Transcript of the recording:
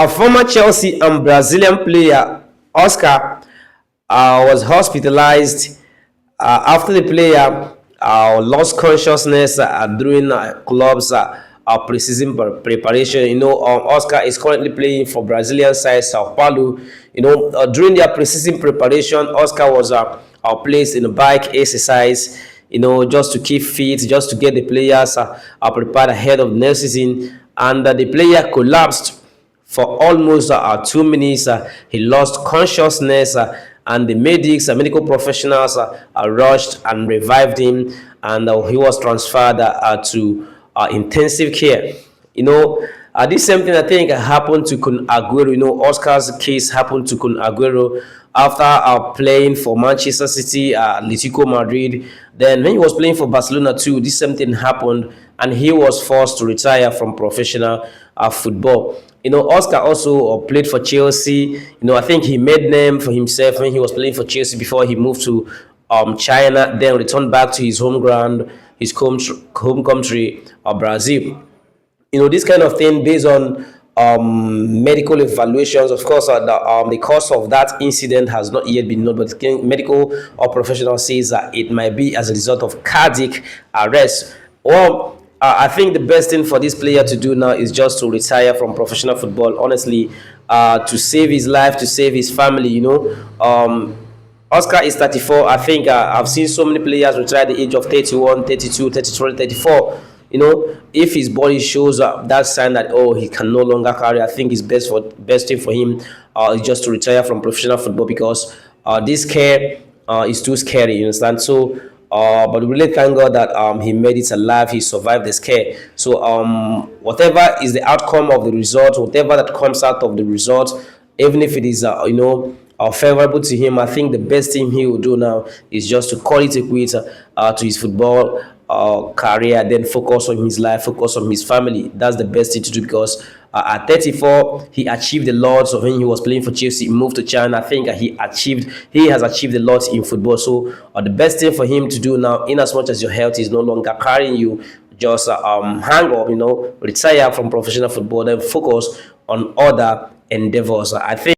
A former Chelsea and Brazilian player, Oscar, was hospitalized after the player lost consciousness during club's preseason preparation. Oscar is currently playing for Brazilian side Sao Paulo. During their preseason preparation, Oscar was placed in a bike exercise. Just to keep fit, just to get the players prepared ahead of the next season, and the player collapsed for almost 2 minutes. He lost consciousness, and the medical professionals rushed and revived him, and he was transferred to intensive care. This same thing I think happened to Kun Aguero. Oscar's case happened to Kun Aguero after playing for Manchester City, Atletico Madrid. Then when he was playing for Barcelona too, this same thing happened, and he was forced to retire from professional football. Oscar also played for Chelsea. I think he made name for himself when he was playing for Chelsea before he moved to China, then returned back to his home ground, his home country, Brazil. This kind of thing based on medical evaluations. Of course, the cause of that incident has not yet been known, but medical or professional says that it might be as a result of cardiac arrest. Well, I think the best thing for this player to do now is just to retire from professional football, honestly, to save his life, to save his family. Oscar is 34. I think I've seen so many players retire at the age of 31, 32, 33, 34. If his body shows that sign that he can no longer carry, I think it's best thing for him is just to retire from professional football, because this care is too scary. You understand? So, but we really thank God that he made it alive. He survived the scare. So, whatever is the outcome of the result, whatever that comes out of the result, even if it is favorable to him, I think the best thing he will do now is just to call it a quit to his football career, then focus on his life, focus on his family. That's the best thing to do, because at 34 he achieved a lot. So when he was playing for Chelsea, he moved to China. I think he has achieved a lot in football. So the best thing for him to do now, in as much as your health is no longer carrying you, just hang up, retire from professional football, then focus on other endeavors. I think